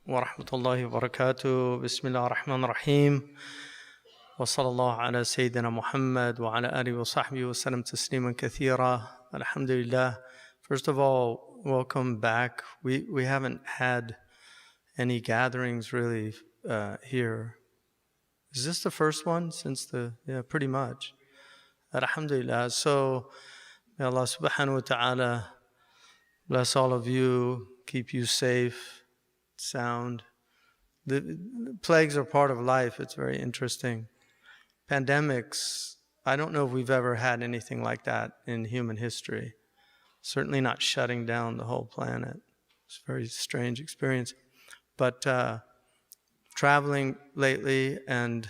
ورحمة الله وبركاته. بسم الله الرحمن الرحيم. وصلى الله على سيدنا محمد وعلى آله وصحبه وسلم تسليما كثيرا. Alhamdulillah. First of all, welcome back. We haven't had any gatherings really here. Is this the first one since yeah, pretty much. Alhamdulillah. So may Allah subhanahu wa ta'ala bless all of you, keep you safe, sound. The plagues are part of life. It's very interesting. Pandemics, I don't know if we've ever had anything like that in human history. Certainly not shutting down the whole planet. It's a very strange experience. But traveling lately and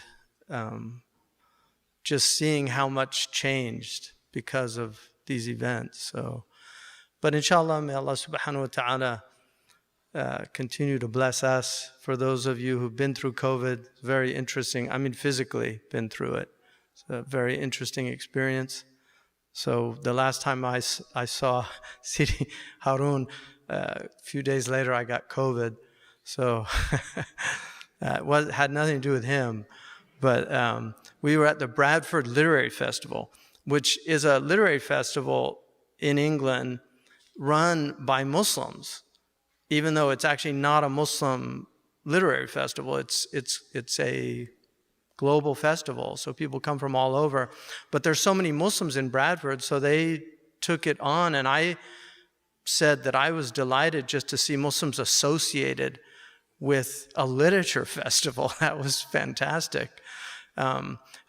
just seeing how much changed because of these events. But inshallah, may Allah subhanahu wa ta'ala continue to bless us. For those of you who've been through COVID, very interesting. I mean, physically been through it. It's a very interesting experience. So the last time I saw Sidi Harun, a few days later I got COVID. So it had nothing to do with him. But we were at the Bradford Literary Festival, which is a literary festival in England run by Muslims, even though it's actually not a Muslim literary festival. It's a global festival, so people come from all over. But there's so many Muslims in Bradford, so they took it on, and I said that I was delighted just to see Muslims associated with a literature festival. That was fantastic.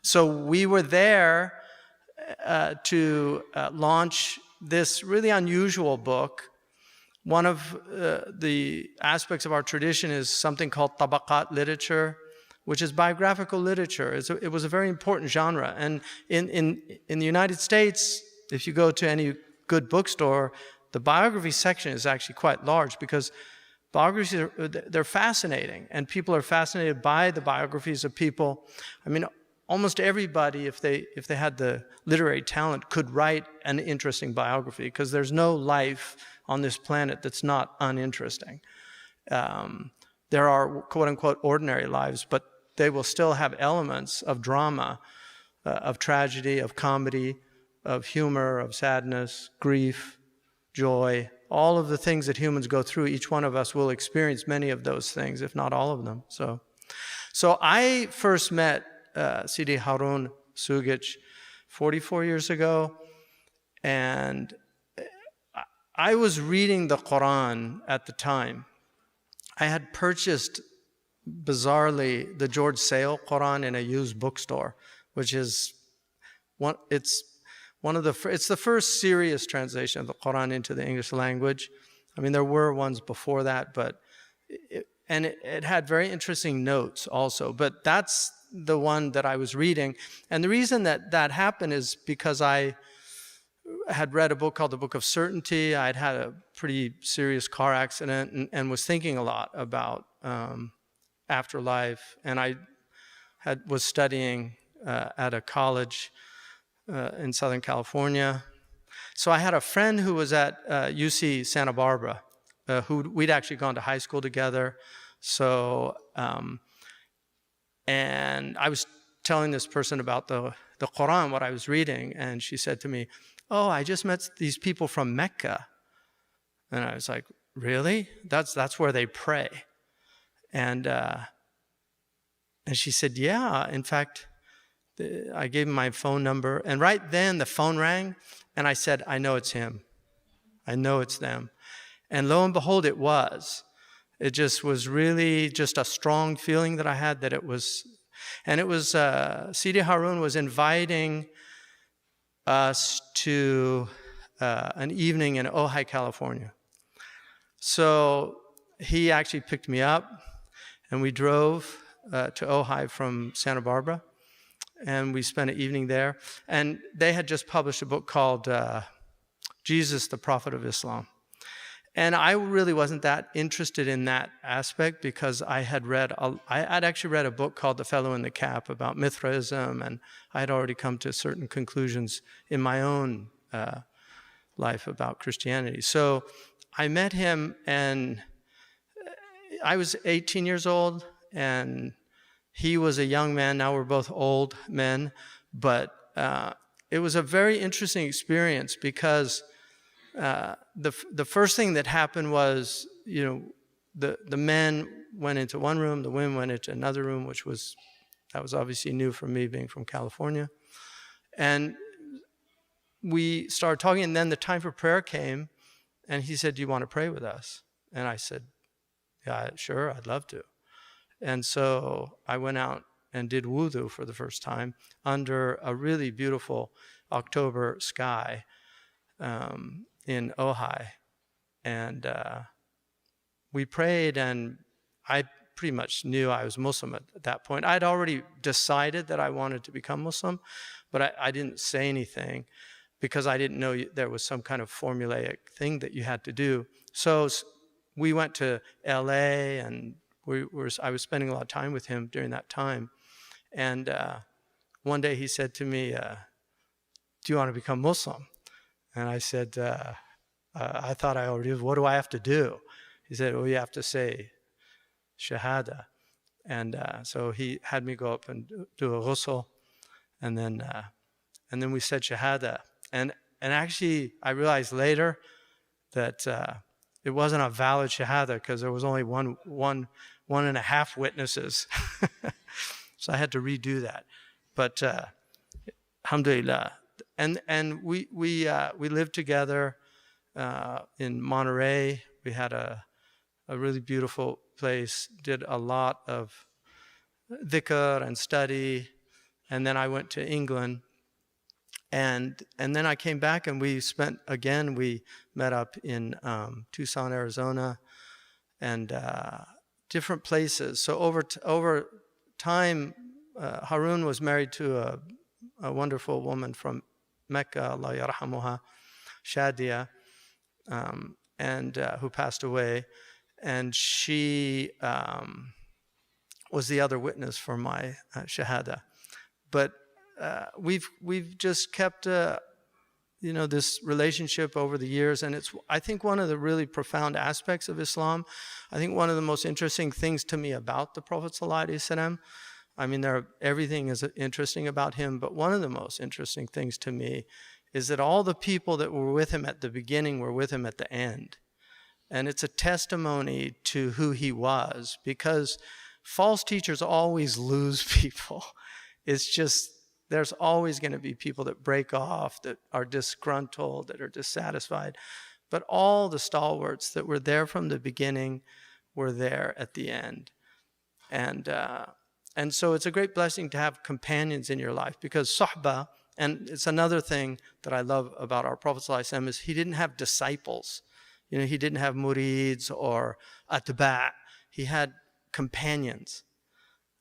So we were there to launch this really unusual book. One of the aspects of our tradition is something called tabaqat literature, which is biographical literature. It was a very important genre. And in the United States, if you go to any good bookstore, the biography section is actually quite large because biographies, they're fascinating. And people are fascinated by the biographies of people. I mean, almost everybody, if they had the literary talent, could write an interesting biography because there's no life on this planet that's not uninteresting. There are quote-unquote ordinary lives, but they will still have elements of drama, of tragedy, of comedy, of humor, of sadness, grief, joy, all of the things that humans go through. Each one of us will experience many of those things, if not all of them. So I first met Sidi Harun Sugic 44 years ago, and I was reading the Quran at the time. I had purchased, bizarrely, the George Sale Quran in a used bookstore, which is it's the first serious translation of the Quran into the English language. I mean, there were ones before that, but it had very interesting notes also. But that's the one that I was reading. And the reason that happened is because I had read a book called The Book of Certainty. I'd had a pretty serious car accident and was thinking a lot about afterlife. And I was studying at a college in Southern California. So I had a friend who was at UC Santa Barbara, who we'd actually gone to high school together. So, and I was telling this person about the Quran, what I was reading, and she said to me, "Oh, I just met these people from Mecca." And I was like, "Really? That's where they pray?" And she said, "Yeah, in fact," I gave him my phone number, and right then the phone rang, and I said, "I know it's him. I know it's them." And lo and behold, it was. It just was really just a strong feeling that I had that it was. And it was, Sidi Harun was inviting us to an evening in Ojai, California. So he actually picked me up, and we drove to Ojai from Santa Barbara, and we spent an evening there. And they had just published a book called Jesus, the Prophet of Islam. And I really wasn't that interested in that aspect because I'd actually read a book called The Fellow in the Cap about Mithraism, and I had already come to certain conclusions in my own life about Christianity. So I met him, and I was 18 years old, and he was a young man. Now we're both old men, but it was a very interesting experience because the first thing that happened was, the men went into one room, the women went into another room, that was obviously new for me being from California. And we started talking, and then the time for prayer came, and he said, "Do you want to pray with us?" And I said, "Yeah, sure, I'd love to." And so I went out and did wudu for the first time under a really beautiful October sky in Ojai. And we prayed, and I pretty much knew I was Muslim at that point. I'd already decided that I wanted to become Muslim, but I didn't say anything because I didn't know there was some kind of formulaic thing that you had to do. So we went to LA, and I was spending a lot of time with him during that time. And one day he said to me, "Do you want to become Muslim?" And I said, I thought I already did. "What do I have to do?" He said, "Well, you have to say Shahada." And so he had me go up and do a ghusl, and then we said Shahada. And actually, I realized later that it wasn't a valid Shahada because there was only one and a half witnesses. So I had to redo that. But alhamdulillah. And we lived together in Monterey. We had a really beautiful place, did a lot of dhikr and study. And then I went to England. And then I came back, and we met up in Tucson, Arizona, and different places. So over time, Harun was married to a wonderful woman from Mecca, Allah yarhamuha, Shadia, and who passed away. And she was the other witness for my Shahada. But we've just kept this relationship over the years, and it's, I think, one of the really profound aspects of Islam. I think one of the most interesting things to me about the Prophet ﷺ, I mean, everything is interesting about him, but one of the most interesting things to me is that all the people that were with him at the beginning were with him at the end. And it's a testimony to who he was, because false teachers always lose people. It's just, there's always going to be people that break off, that are disgruntled, that are dissatisfied. But all the stalwarts that were there from the beginning were there at the end. And so it's a great blessing to have companions in your life, because sahba, and it's another thing that I love about our Prophet ﷺ, is he didn't have disciples. He didn't have murids or atba'. He had companions.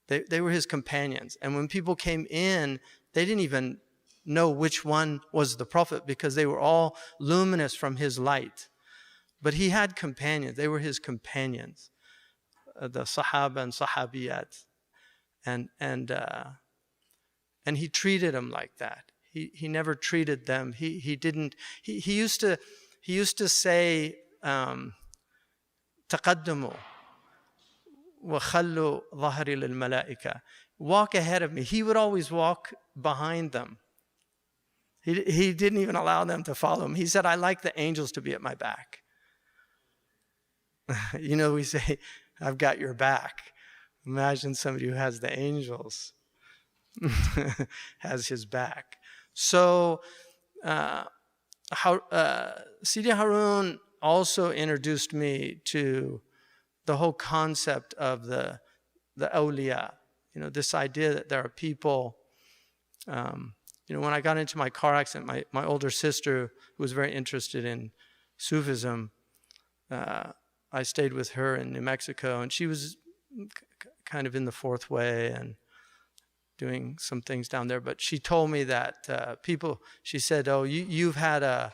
They were his companions. And when people came in, they didn't even know which one was the Prophet, because they were all luminous from his light. But he had companions. They were his companions, the Sahaba and Sahabiyat. And he treated them like that. He never treated them. He used to say, تقدموا وخلوا ظهري للملائكة. Walk ahead of me. He would always walk behind them. He didn't even allow them to follow him. He said, "I like the angels to be at my back." We say, "I've got your back." Imagine somebody who has the angels has his back. So Sidi Harun also introduced me to the whole concept of the Awliya. This idea that there are people, when I got into my car accident, my older sister, who was very interested in Sufism, I stayed with her in New Mexico, and she was kind of in the fourth way and doing some things down there. But she told me that she said, "Oh, you've had a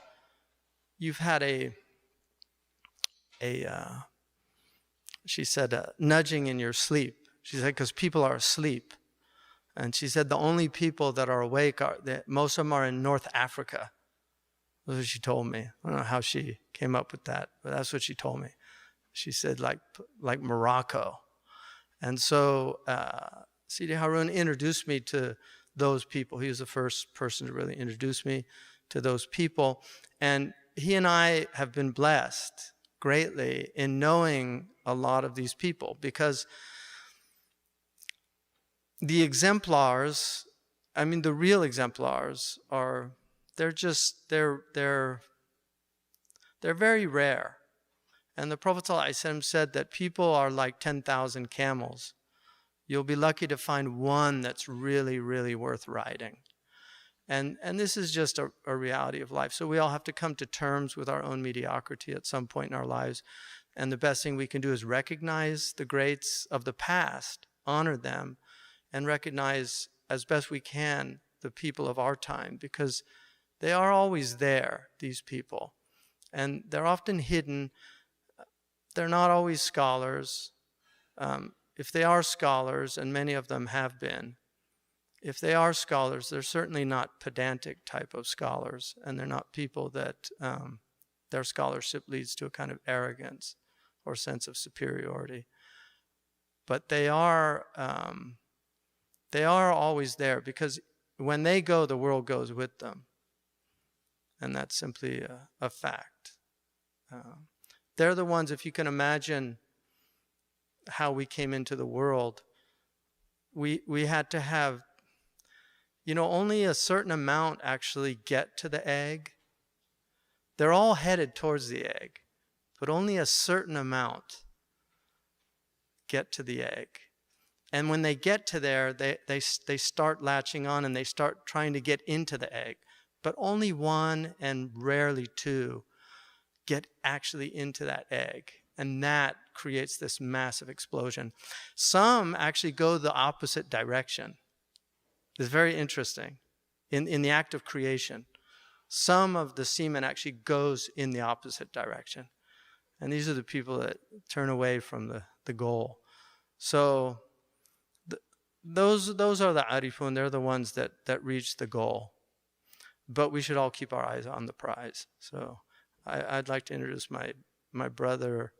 she said, nudging in your sleep." She said, because people are asleep. And she said, the only people that are awake, most of them are in North Africa. That's what she told me. I don't know how she came up with that, but that's what she told me. She said, like Morocco. And so Sidi Harun introduced me to those people. He was the first person to really introduce me to those people. And he and I have been blessed greatly in knowing a lot of these people, because the exemplars, I mean, the real exemplars they're very rare. And the Prophet ﷺ said that people are like 10,000 camels. You'll be lucky to find one that's really, really worth riding. And this is just a reality of life. So we all have to come to terms with our own mediocrity at some point in our lives. And the best thing we can do is recognize the greats of the past, honor them, and recognize as best we can the people of our time, because they are always there, these people. And they're often hidden. They're not always scholars. If they are scholars, and many of them have been, if they are scholars, they're certainly not pedantic type of scholars, and they're not people that their scholarship leads to a kind of arrogance or sense of superiority. But they are always there, because when they go, the world goes with them. And that's simply a fact. They're the ones, if you can imagine how we came into the world, we had to have, only a certain amount actually get to the egg. They're all headed towards the egg, but only a certain amount get to the egg. And when they get to there, they start latching on and they start trying to get into the egg. But only one, and rarely two, get actually into that egg. And that creates this massive explosion. Some actually go the opposite direction. It's very interesting. In the act of creation, some of the semen actually goes in the opposite direction. And these are the people that turn away from the goal. So those are the arifun. They're the ones that reach the goal. But we should all keep our eyes on the prize. So I'd like to introduce my brother